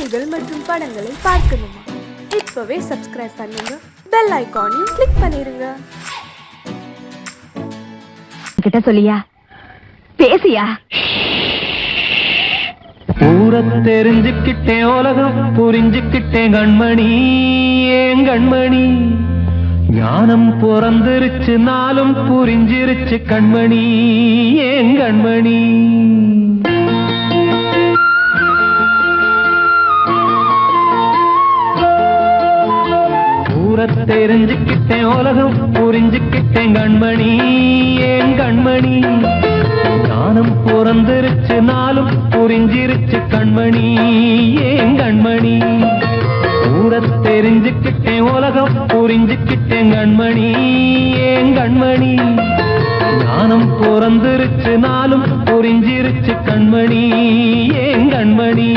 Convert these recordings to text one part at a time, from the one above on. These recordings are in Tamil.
காணொளிகள் மற்றும் படங்களை பார்க்கணுமா? இப்பவே சப்ஸ்கிரைப் பண்ணுங்க, பெல் ஐகானையும் கிளிக் பண்ணிருங்க. கிட்ட சொல்லியா பேசியா? ஊரை தெரிஞ்சுக்கிட்டேன், உலகம் புரிஞ்சுக்கிட்டேன் கண்மணி, ஏன் கண்மணி. ஞானம் பிறந்திருச்சு, நாளும் புரிஞ்சிருச்சு கண்மணி, ஏன் கண்மணி. ஊரை தெரிஞ்சுக்கிட்டேன், உலகம் புரிஞ்சுக்கிட்டேன் கண்மணி, ஏன் கண்மணி. ஞானம் பிறந்திருச்சு, நாளும் புரிஞ்சிருச்சு கண்மணி, ஏன் கண்மணி. ஊரை தெரிஞ்சுக்கிட்டேன், உலகம் புரிஞ்சுக்கிட்டேன் கண்மணி, ஏன் கண்மணி. ஞானம் பிறந்திருச்சு, நாளும் புரிஞ்சிருச்சு கண்மணி, ஏன் கண்மணி.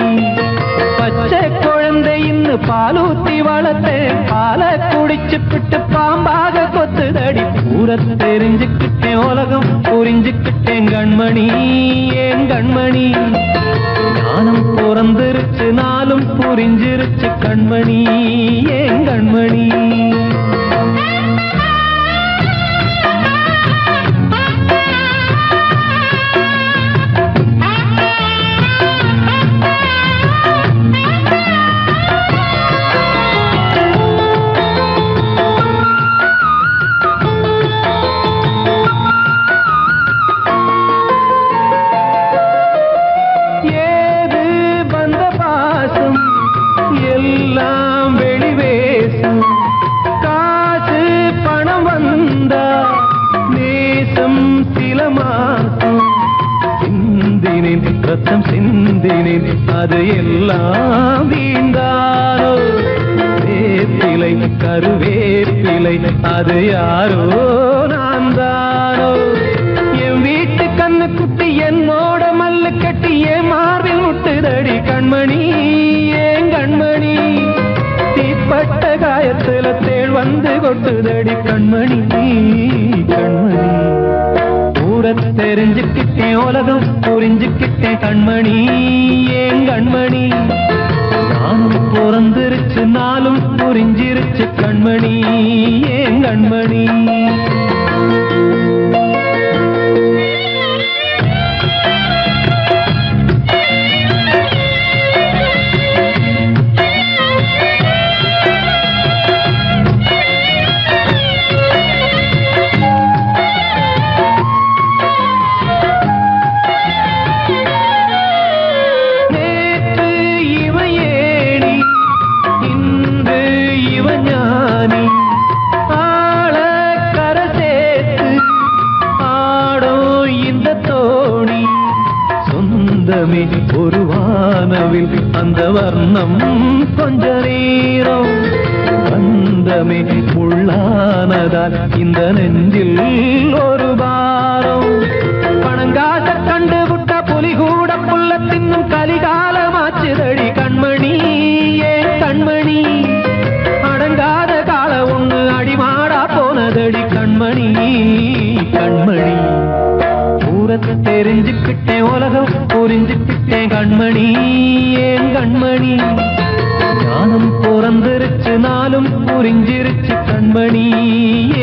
பச்சை குழந்தைன்னு பாலூத்தி வளர்த்தேன், பாலை குடிச்சுப்பிட்டு பாம்பாக கொத்துதடி. ஊரை தெரிஞ்சுக்கிட்டேன், உலகம் புரிஞ்சுக்கிட்டேன் கண்மணி, ஏன் கண்மணி. ஞானம் பிறந்திருச்சு, நாளும் புரிஞ்சிருச்சு கண்மணி, ஏன் கண்மணி. எல்லாம் வெளிவேசும், காசு பணம் வந்தா நேசம் சில மாசம். சிந்தினேன் ரத்தம் சிந்தினேன், அது எல்லாம் வீண்டாரோ. வேப்பிலை கருவேப்பிலை, அது யாரோ நான் தானோ. என் வீட்டு கண்ணு குட்டி என்னோட மல்லு கட்டி என் மார்பில் முட்டுதடி கண்மணி, ஏன் கண்மணி. தீப்பட்ட காயத்துல தேள் வந்து கொட்டுதடி கண்மணி, கண்மணி. ஊரை தெரிஞ்சுக்கிட்டேன், உலகம் புரிஞ்சுக்கிட்டேன் கண்மணி, ஏன் கண்மணி. நானும் பிறந்திருச்சு, நாளும் புரிஞ்சிருச்சு கண்மணி, ஏன் கண்மணி. ஒரு வானவில் அந்த வர்ணம் கொஞ்ச நேரம் வந்தமே உள்ளானதால் இந்த நெஞ்சில் ஒரு பாரம். பணங்காச கண்டு விட்ட புலி கூட புல்ல தின்னும் கலிகாலமாச்சுதடி கண்மணி, ஏன் கண்மணி. அடங்காத கால ஒண்ணு அடிமாடா போனதடி கண்மணி, கண்மணி. ஊரை தெரிஞ்சுக்கிட்டேன், உலகம் புரிஞ்சுக்கிட்டேன் கண்மணி, ஏன் கண்மணி. ஞானம் பிறந்திருச்சு, நாளும் புரிஞ்சிருச்சு கண்மணி,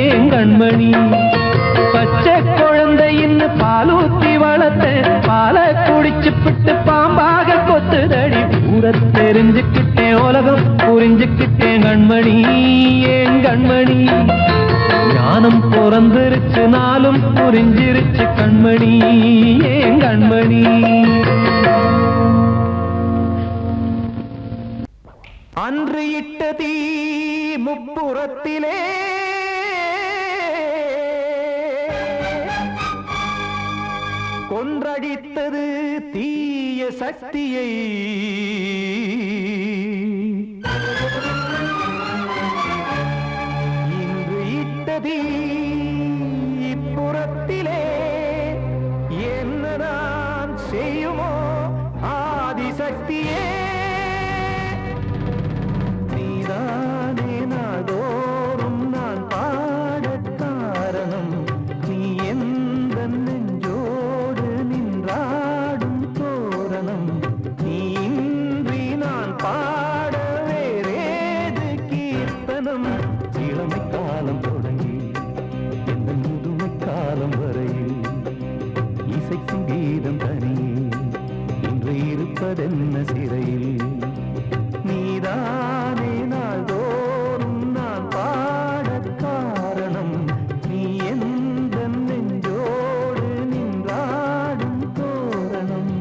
ஏன் கண்மணி. பச்சை குழந்தைன்னு பாலூத்தி வளர்த்தேன், பாலை குடிச்சுப்பிட்டு பாம்பாக கொத்துதடி. ஊரை தெரிஞ்சுக்கிட்டேன், உலகம் புரிஞ்சுக்கிட்டேன் கண்மணி, ஏன் கண்மணி. ஞானம் பிறந்திருச்சு, நாளும் புரிஞ்சிருச்சு கண்மணி, ஏன் கண்மணி. அன்று இட்ட தீ முப்புறத்திலே கொன்றடித்தது தீய சக்தியை. இன்று இட்டதீ இப்புறத்திலே என்னதான் செய்யுமோ ஆதிசக்தியே. நீதானே நாள்தோறும் நான் பாட காரணம், நீ எந்த நெஞ்சோடு நின்றாடும் தோரணம். நீ இன்றி சிறையில் நீதானே நாள்தோறும் நான் பாடக் காரணம் நீ எந்த நெஞ்சோடு நின்றாடும் தோரணம்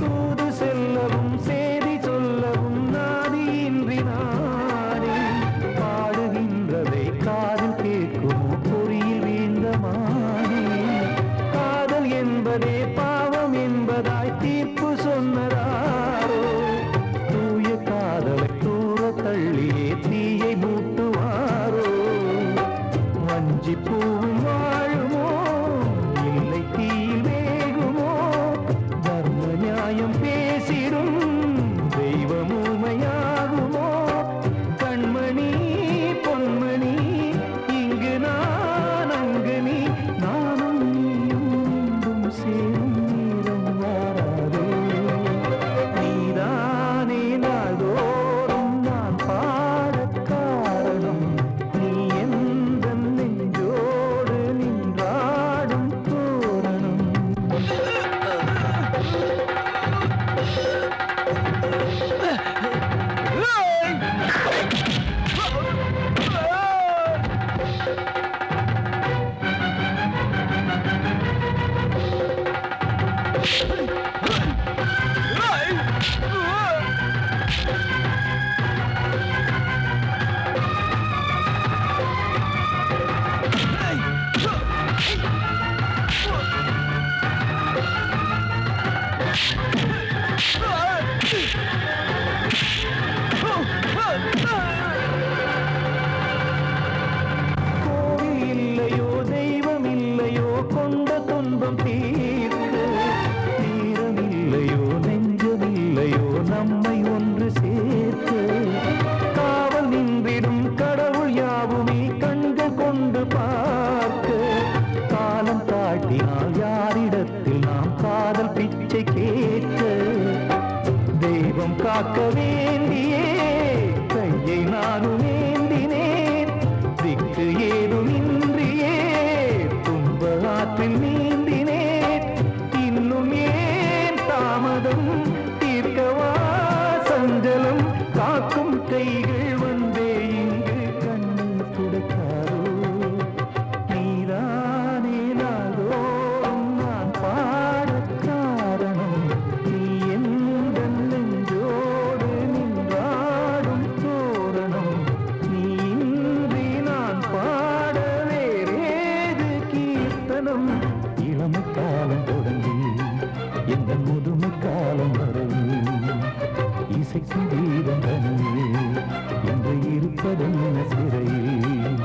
தூது செல்லவும் சேதி சொல்லவும் நாதியின்றி நானே பாடுகின்றதை காதில் கேட்குமோ பொறியில் வீழ்ந்த மானே காதல் என்பதே பாவம் என்பதாய் தீர்ப்பு சொன்னதாரோ தூய காதலை தூர தள்ளியே தீயை மூட்டுவாரோ வஞ்சி பூவும் வாழுமோ இல்லை தீயில் வேகுமோ தர்ம நியாயம் பேசிடும் தெய்வம் ஊமையாகுமோ கண்மணி பொன்மணி இங்கு நான் அங்கு நீ நானும் நீயும் மீண்டும் சேரும் நேரம் வாராதோ நீதானே நாள்தோறும் நான் பாடக் காரணம் நீ எந்த நெஞ்சோடு நின்றாடும் தோரணம் கோவில் இல்லையோ தெய்வம் இல்லையோ கொண்ட துன்பம் தீர்க்க நேரம் இல்லையோ நெஞ்சம் இல்லையோ நம்மை ஒன்று சேர்க்க காவல் நின்றிடும் கடவுள் யாவுமே கண்கள் கொண்டு பார்க்க காலம் காட்டினால் யாரிடத்தில் நாம் காதல் பிச்சை கேட்க தெய்வம் காக்க வேண்டியே கையை நானும் ஏந்தினேன் திக்கு ஏதும் இன்றியே துன்ப ஆற்றில் நீந்தினேன் இன்னும் ஏன் தாமதம் தீர்க்கவா சஞ்சலம் காக்கும் கைகள் வந்தே இங்கு கண்ணீர் துடைக்காதோ நீதானே நாள்தோறும் நான் பாடக் காரணம் நீ எந்த நெஞ்சோடு நின்றாடும் தோரணம் நீ இன்றி நான் பாட வேறேது கீர்த்தனம் இளமை காலம் தொடங்கி எந்த முதுமை காலம் வரை இசை சங்கீதம் தனியே என்று இருப்பதென்ன சிறையில்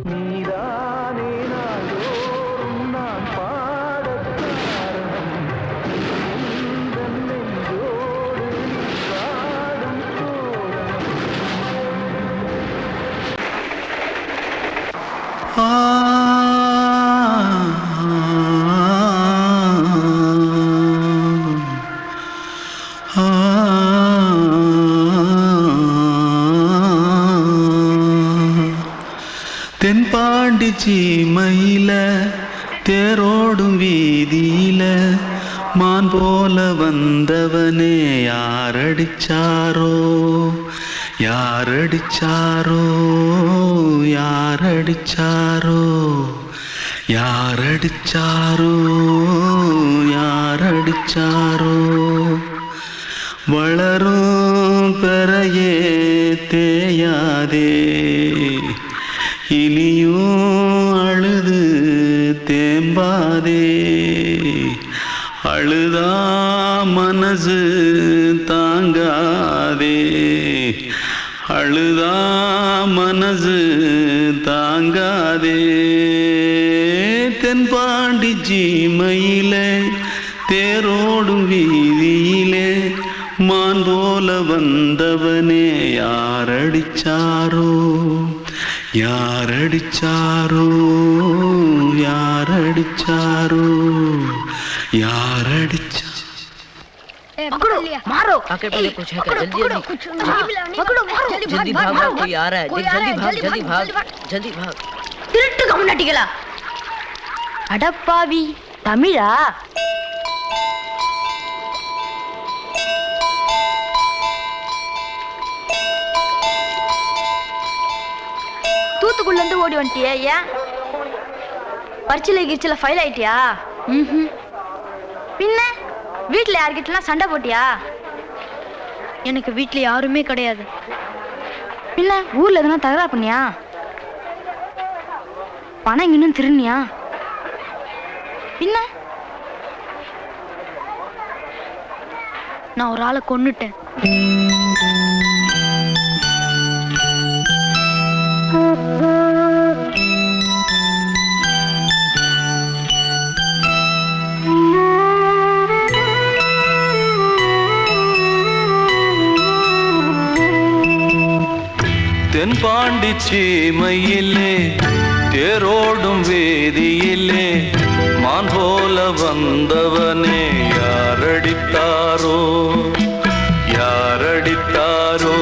நீதானே நாள்தோறும் நான் பாடக் காரணம் நீ எந்த நெஞ்சோடு நின்றாடும் தோரணம் தென்பாண்டி சீமையில தேரோடும் வீதியில மான் போல வந்தவனே யாரடிச்சாரோ யாரடிச்சாரோ யாரடிச்சாரோ யாரடிச்சாரோ யாரடிச்சாரோ வளரும் பெறையே தேயாதே இனியும் அழுது தேம்பாதே அழுதா மனசு தாங்காதே அழுதா மனசு தாங்காதே தென்பாண்டி ஜீம சீமையிலே தேரோடும் வீதியிலே மான் போல வந்தவனே யாரடிச்சாரோ யாரடிச்சாரோ யாரடிச்சாரோ யாரடிச்சா मारो आके पहले कुछ है क्या जल्दी जल्दी जल्दी भाग भाग कोई आ रहा है देख जल्दी भाग जल्दी भाग திருட்டு கம்யூனிட்டிகளா அடப்பாவி தமிழா தூத்துக்குள்ள இருந்து ஓடி வந்துட்டியா ஏன் பரிச்சையில கிரிச்சில ஃபைல் ஆயிட்டியா பின்ன வீட்டுல யார்கிட்டலாம் சண்டை போட்டியா எனக்கு வீட்டுல யாருமே கிடையாது பின்ன ஊர்ல எதுனா தகராறு பண்ணியா பணம் இன்னும் திருநியா பின்ன நான் ஒரு ஆளை கொன்னுட்டேன் தென்பாண்டி சீமையிலே தேரோடும் வேதியிலே மான் போல வந்தவனே யாரடித்தாரோ யாரடித்தாரோ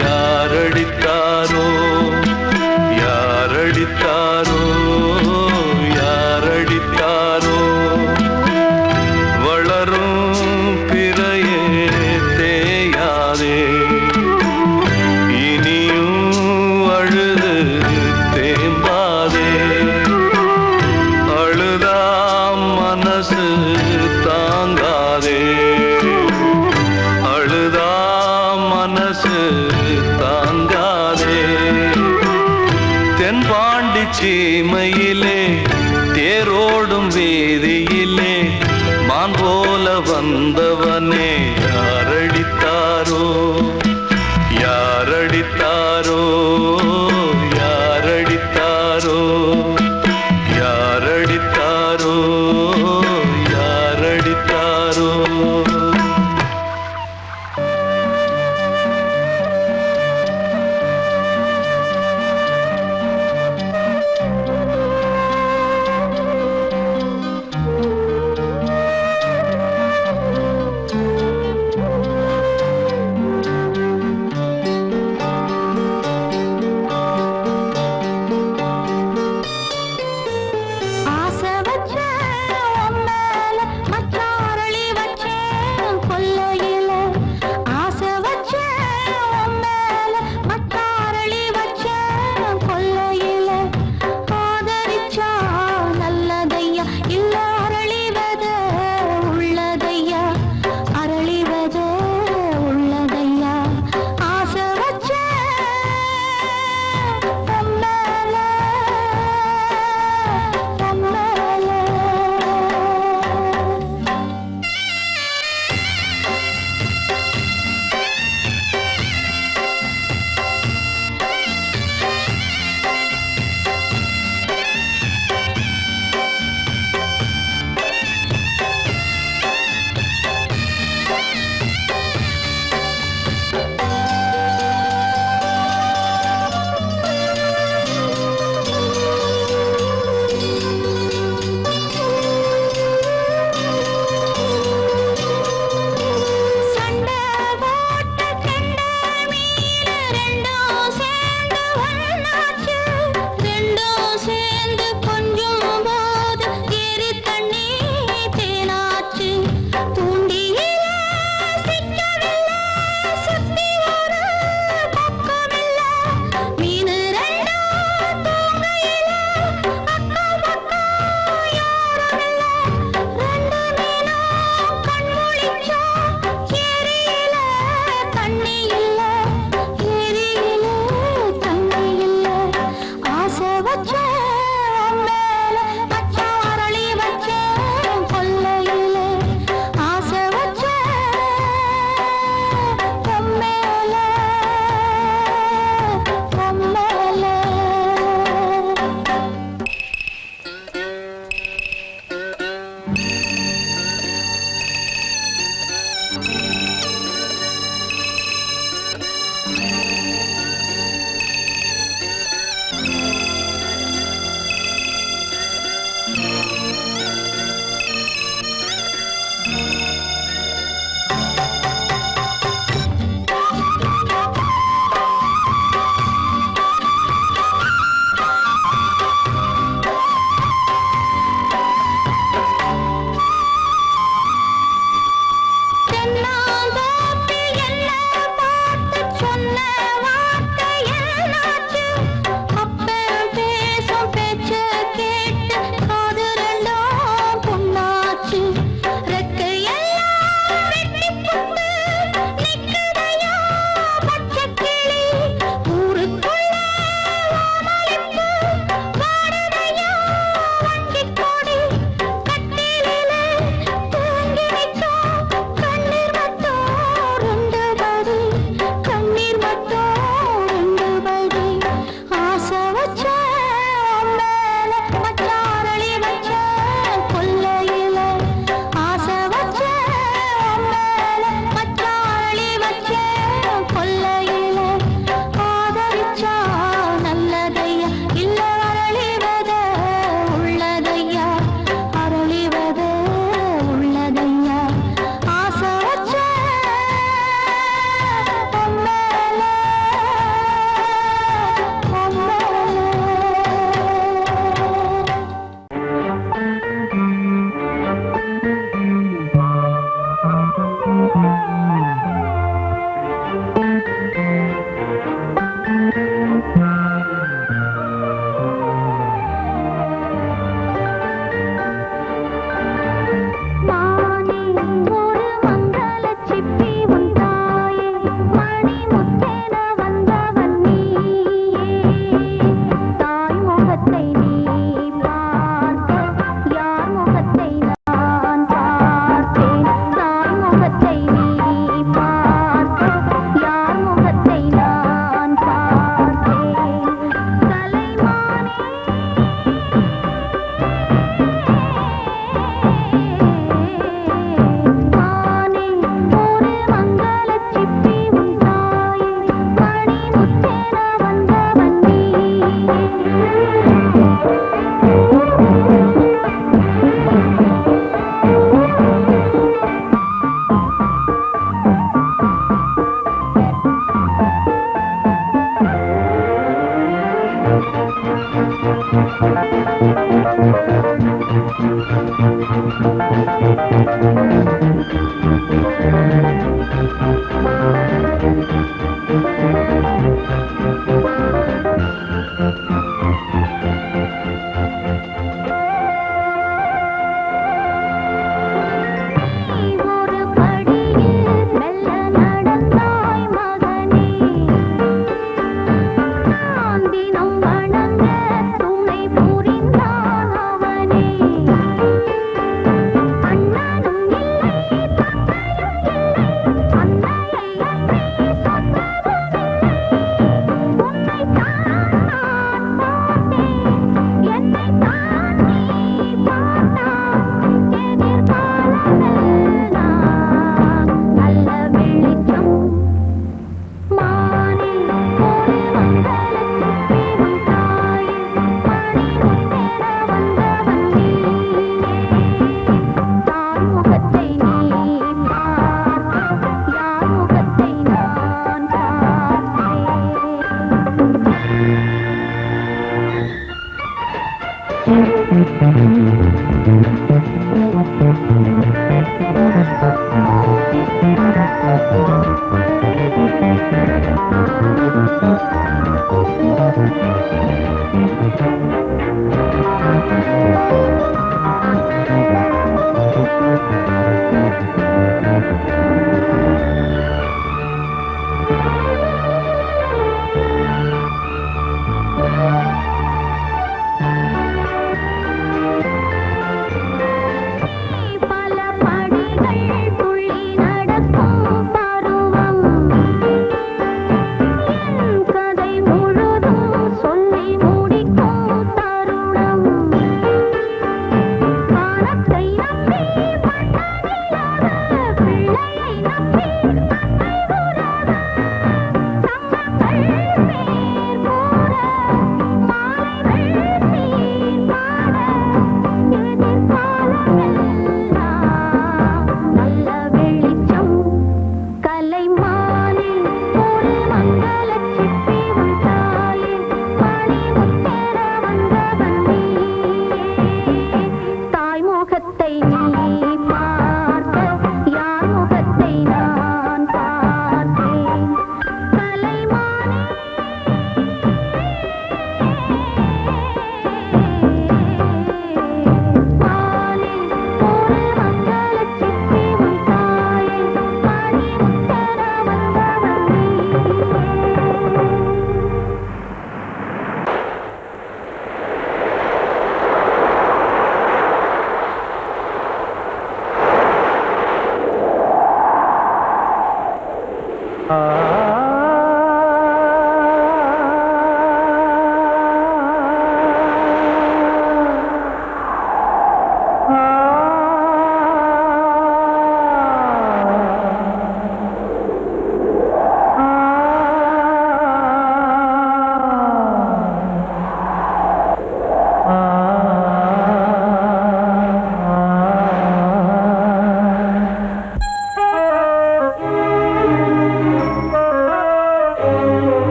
யாரடித்தாரோ யாரடித்தாரோ யாரடித்தாரோ வளரும் பிறையே தேயாதே சீமையிலே தேரோடும் வேதியிலே மான் போல வந்தவனே யாரடித்தாரோ யாரடித்தாரோ யாரடித்தாரோ யாரடித்தாரோ யாரடித்தாரோ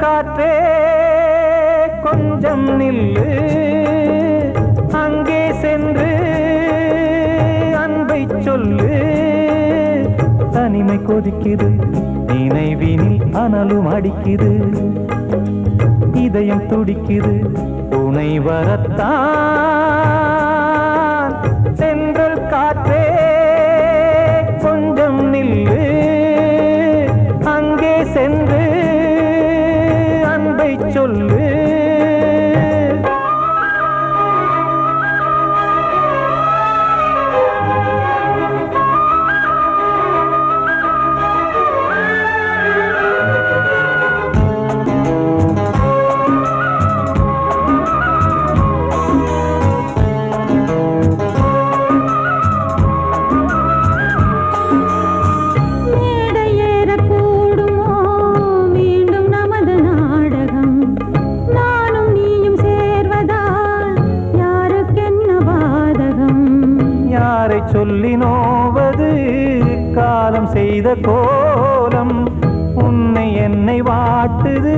காற்றே கொஞ்சம் நில்லு, அங்கே சென்று அன்பை சொல்லு. தனிமை கொதிக்குது, நினைவினில் அனலும் அடிக்குது, இதயம் துடிக்குது துணை வரத்தான். சென்றல் காற்றே கொஞ்சம் நில்லு, அங்கே சென்று அன்பை சொல்லு. சொல்லி நோவது காலம் செய்த கோலம், உன்னை என்னை வாட்டுது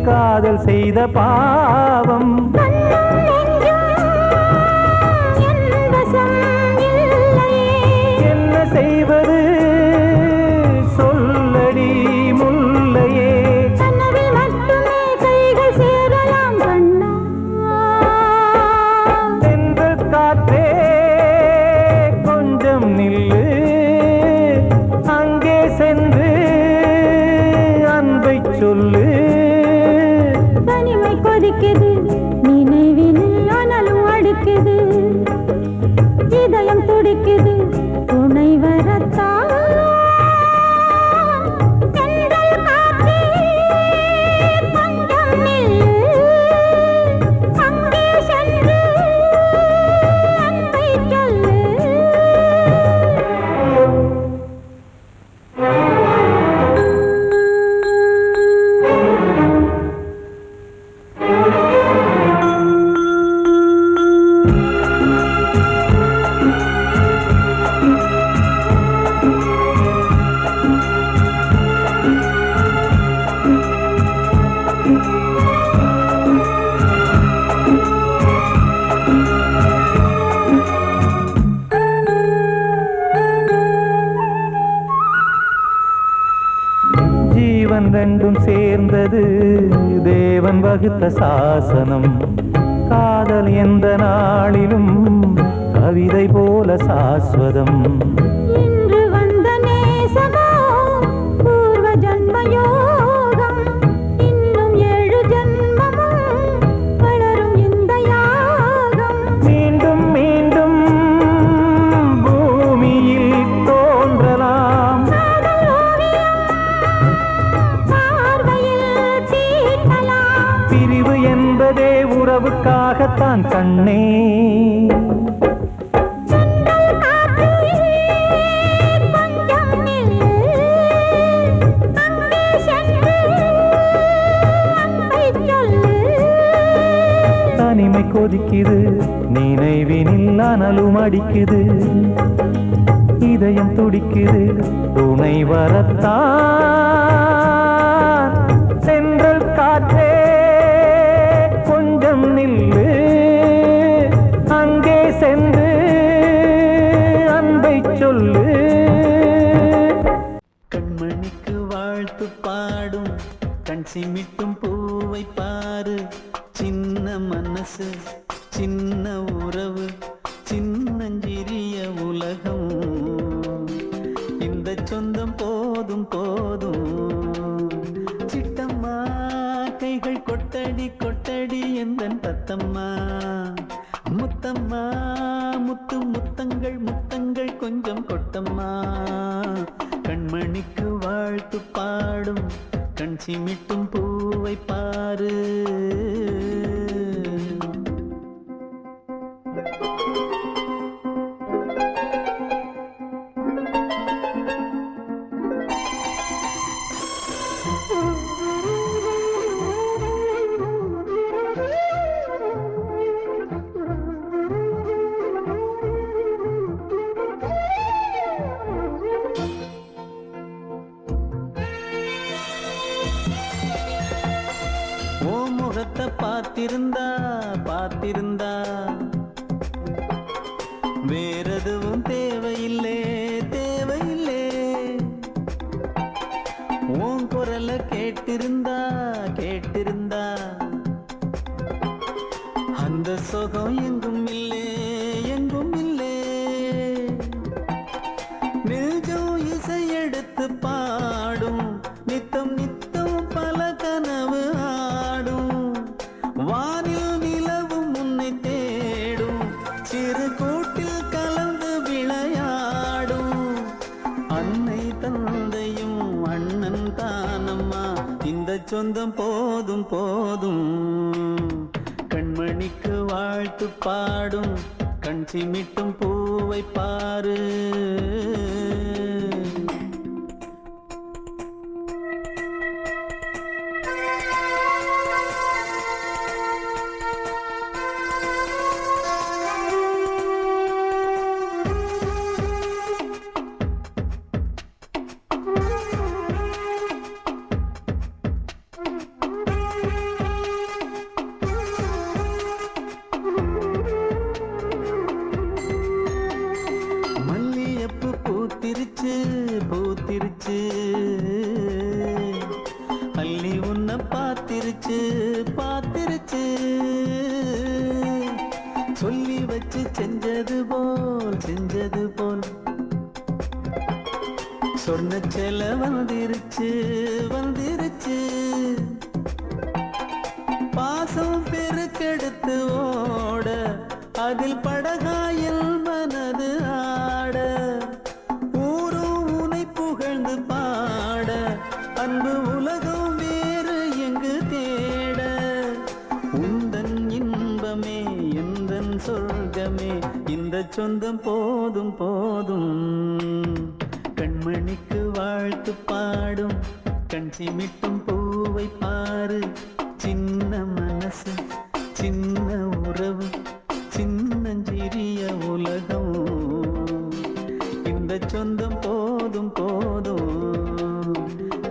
காதல் செய்த பாவம். என்ன செய்வது சொல்லடி முல்லையே. தென்றல் காற்றே கொஞ்சம் நில்லு, அங்கே சென்று அன்பை சொல்லு. தனிமை கொதிக்குது நினைவினில் ஆனாலும் அடுக்குது, இதயம் துடிக்குது துணை வரத்தான். தென்றல் காற்றே கொஞ்சம் நில்லு, அங்கே சென்று அன்பை சொல்லு. ஜீவன் ரெண்டும் சேர்ந்தது தேவன் வகுத்த சாசனம். காதல் எந்த நாளிலும் கவிதை போல சாஸ்வதம். இன்று வந்த நேசமோ பூர்வ ஜன்ம யோகம், இன்னும் 7 ஜன்மமும் வளரும் இந்த யாகம். மீண்டும் மீண்டும் பூமியில் தோன்றலாம். காதல் ஓவியம் பார்வையில் தீட்டலாம். பிரிவு என்பதே உறவுக்காகத்தான் கண்ணே. தென்றல் காற்றே கொஞ்சம் நில்லு, அங்கே சென்று அன்பை சொல்லு. தனிமை கொதிக்குது நினைவினில் அனலும் அடிக்குது, இதயம் துடிக்குது துணை வரத்தான். சென்றல் காற்றே கொஞ்சம் நில்லு, அங்கே சென்று அன்பை சொல்லு. கண்மணிக்கு வாழ்த்து பாடும் கண் சிமிட்டும் பூவை பாரு. சின்ன மனசு சின்ன உறவு சின்னஞ்சிறிய உலகம். இந்த சொந்தம் போதும் போதும். சிட்டம்மா கைகள் கொட்டடி கொட்டடி எந்தன் தத்தம்மா. முத்தம்மா முத்து முத்தங்கள் முத்தங்கள் கொஞ்சம் கொட்டம்மா. கண்மணிக்கு வாழ்த்து பாடும் கண் சிமிட்டும் பூவை பாரு. ஓ முகத்தை பார்த்திருந்தா பார்த்திருந்தா வேறெதுவும் தேவையில்லை தேவையில்லை. உன் குரலை கேட்டிருந்தா கேட்டிருந்தா அந்த சுகம் எங்கும் இல்லை எங்கும் இல்லை. நெஞ்சம் இசை எடுத்து பாடும் நித்தம் நித்தம் பல கனவு ஆடும். வானில் நிலவும் உன்னை தேடும் சிறு கூட்டில் கலந்து விளையாடும். அன்னை தந்தையும் அண்ணன் தானம்மா இந்த சொந்தம் போதும் போதும். கண்மணிக்கு வாழ்த்து பாடும் கண் சிமிட்டும் பூவை பாரு. அள்ளி உன்னை பார்த்திருச்சு பார்த்திருச்சு சொல்லி வச்சு செஞ்சது போல் சொன்ன செல வந்துருச்சு பாசம் பெருக்கெடுத்து ஓட அதில் படகாயில் மனது ஆட ஊரும் உனை புகழ்ந்து பாட அன்பு உலகம் வேறு எங்கு தேட உந்தன் இன்பமே எந்தன் சொர்க்கமே இந்த சொந்தம் போதும் கண்மணிக்கு வாழ்த்து பாடும் கண் சிமிட்டும் பூவை பாரு சின்ன மனசு சின்ன உறவு சின்னஞ்சிறிய உலகம் இந்த சொந்தம் போதும்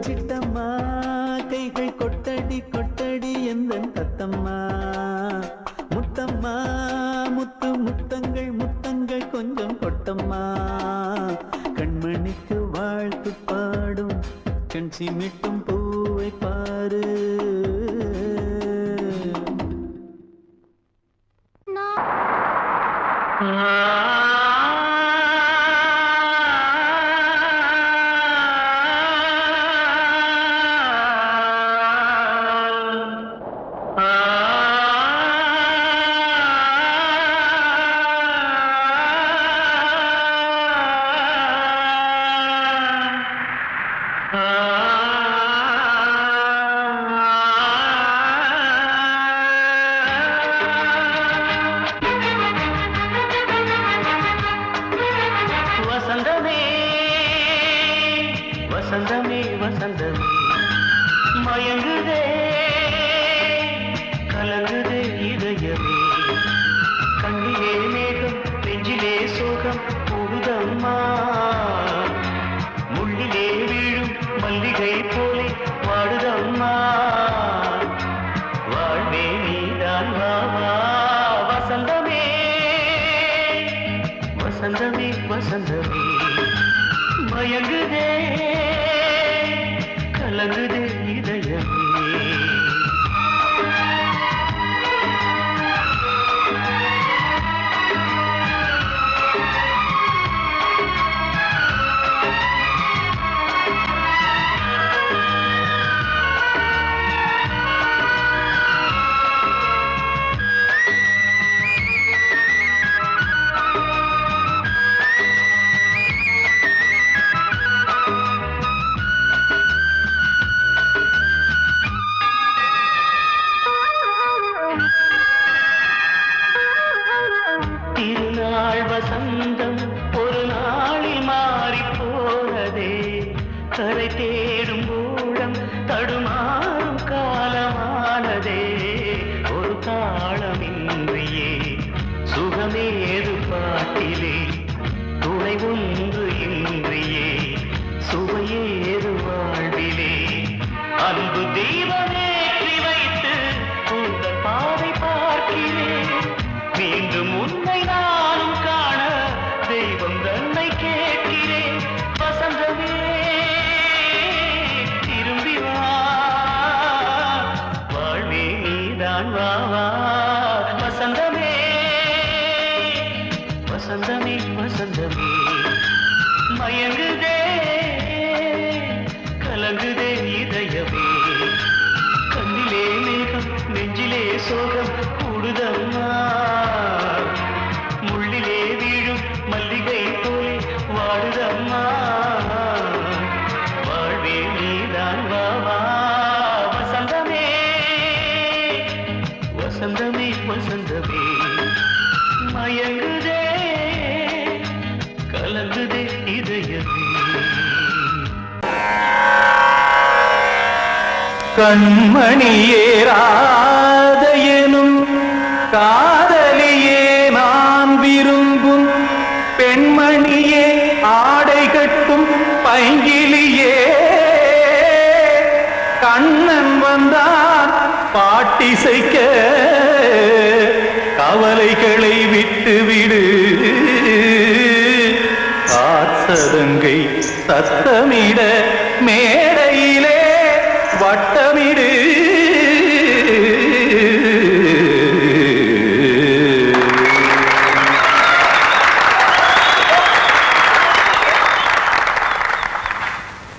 சிட்டம்மா கைகள் கொட்டடி எந்தன் தத்தம்மா முத்தம்மா முத்தங்கள் கொஞ்சம் கொட்டம்மா கண்மணிக்கு வாழ்த்து பாடும் கண் சிமிட்டும் பூவை பாரு வசந்தமே மயங்குதே கலங்குதே இதயமே கண்ணிலே மேகம் நெஞ்சிலே சோகம் கூடுதம்மா முள்ளிலே வீழும் மல்லிகை போலே வாடுதம்மா வாழ்வே நீதான் வா வசந்தமே மயங்குதே கலங்குதே இதயமே திருநாள் வசந்தம் ஒரு நாளில் மாறி போனதே கரை தேடும் ஊழம் தடுமாறும் காலமானதே ஒரு தாளமின்றியே சுகமேது பாட்டிலே துணை ஒன்று இன்றியே சுவையேது வாழ்விலே அன்பு தெய்வமேற்றி வைத்து உங்கள் பாதை பார்க்கிறேன் மீண்டும் உன்னை நானும் காண தெய்வம் தன்னை கேட்கிறேன் வசந்தமே திரும்பி வா வாழ்வே நீதான் வா வசந்தமே மயங்குதே கலங்குதே இதயமே கண்ணிலே மேகம் நெஞ்சிலே சோகம் கூடுதம்மா முள்ளிலே வீழும் மல்லிகை போலே வாடுதம்மா வாழ்வே நீதான் வா வசந்தமே மயங்குதே கலங்குதே இதயமே கண்மணியேராத எனும் காதலியே நான் விரும்பும் பெண்மணியே ஆடை கட்டும் பைங்கிலியே கண்ணன் வந்தான் பாட்டிசைக்க கவலைகளை விட்டுவிடு ஆசதங்கை சத்தமிட மேடையிலே வட்டமிடு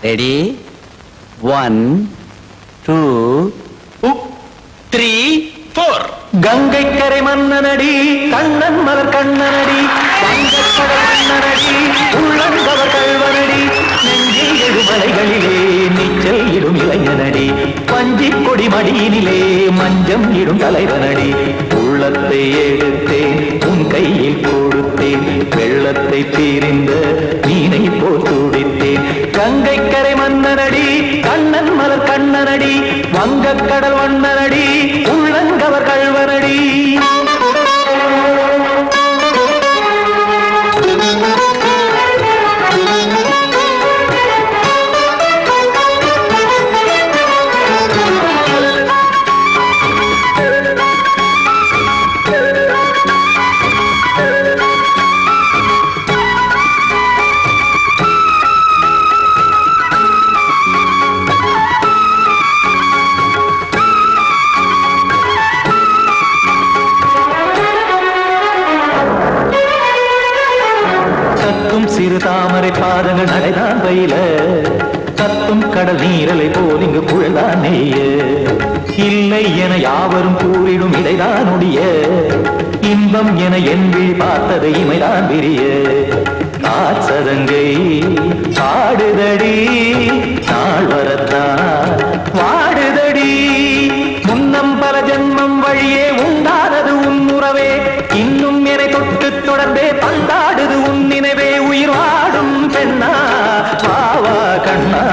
ரெடி 1 2 3 4 கங்கை கரை மன்னனடி கண்ணன் மலர் கண்ணனடி வங்கக்கடல் மன்னனடி உள்ளங்கவர் கல்வனடி நெஞ்சில் எழுமலைகளிலே நீச்சல் இடும் இளைஞனடி பஞ்சி கொடி மடியினிலே மஞ்சம் இடும் தலைவனடி உள்ளத்தை எடுத்தேன் உன் கையில் கொடுத்தேன் வெள்ளத்தை தீரிந்த மீனை போல் துடித்தேன் கங்கை கரை மன்னனடி கண்ணன் மலர் கண்ணனடி வங்கக்கடல் வண்ணனடி உள்ளங்கவர் கல்வனடி சிறு தாமரை பாதங்கள் நடைதான் பயில கத்தும் கடல் நீரலை போல் இங்கு குழல்தான் நெய்ய இல்லை என யாவரும் கூறிடும் இடைதான் உடைய இன்பம் என என் விழி பார்த்தது இமைதான் விரிய காசதங்கை பாடுதடி நாள் வரத்தான் வாடுதடி முன்னம் பல ஜன்மம் வழியே உண்டானது உன் உறவே இன்னும் என்னை தொட்டு தொடர்ந்தே பந்தாடுது உன் நினைவே உயிர் வாடும் பெண்ணா பாவா கண்ணா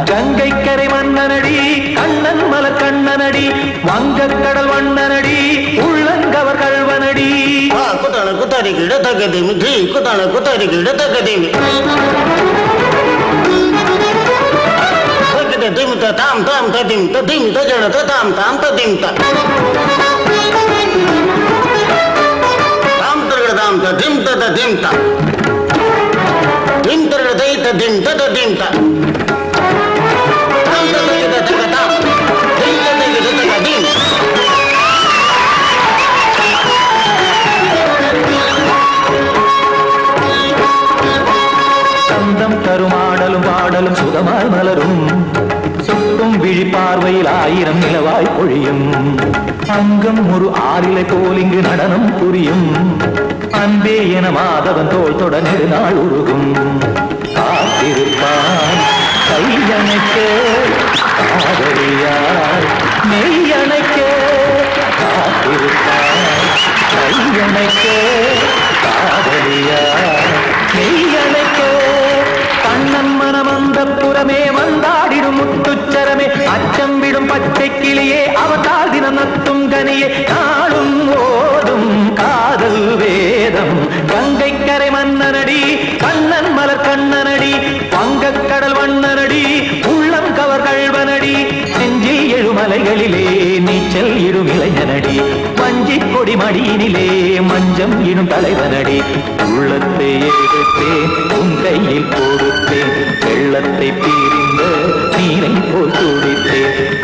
கங்கை கரை மன்னனடி கண்ணன் மலர் கண்ணனடி வங்கக்கடல் வண்ணனடி உள்ளங்கவர் கல்வனடி குத்தான குத்தாரிக்கு இடத்தக்கதேமி ஜி குத்தான குத்தாரிக்கு இடத்தக்கதேமி திமுக தாம் தாம் ததிம் ததிம் தஜன தாம் தாம் ததிம் தாம் தாம் ததிம் ததிம் தாம் திம் தர தை ததிம் ததிம் தாம் தாம் ததிம் ததிம் தாம் திம் ததிம் ததிம் சந்தம் தருமாடலும் பாடலும் சுகமாய் மலரும் சுட்டும் விழி பார்வையில் ஆயிரம் நிலவாய் பொழியும் அங்கம் ஒரு ஆறிலை போல் இங்கு நடனம் புரியும் அன்பே என மாதவன் தோள் தொட நெடுநாள் உருகும் காத்திருப்பான் கையணைக்க காதலியார் மெய்யணைக்க காத்திருப்பான் கையணைக்க காதலியார் மெய்யணைக்க கண்ணன் மனமந்த புறமே வந்தாடிடும் முத்துச்சரமே அச்சம் விடும் பச்சை கிளியே அவதால் தினம் நத்தும் கனியே நாளும் ஓதும் காதல் வேதம் கங்கை கரை மன்னனடி கண்ணன் மலர் கண்ணனடி வங்கக்கடல் வண்ணனடி உள்ளம் கவர் கல்வனடி நெஞ்சில் எழுமலைகளிலே நீச்சல் இடும் இளைஞனடி வஞ்சி கொடி மடியினிலே மஞ்சம் இடும் தலைவனடி உள்ளத்தை எடுத்தேன் உன் கையில் கொடுத்தேன் வெள்ளத்தை பீரிந்த நீரை போல் துடித்தேன்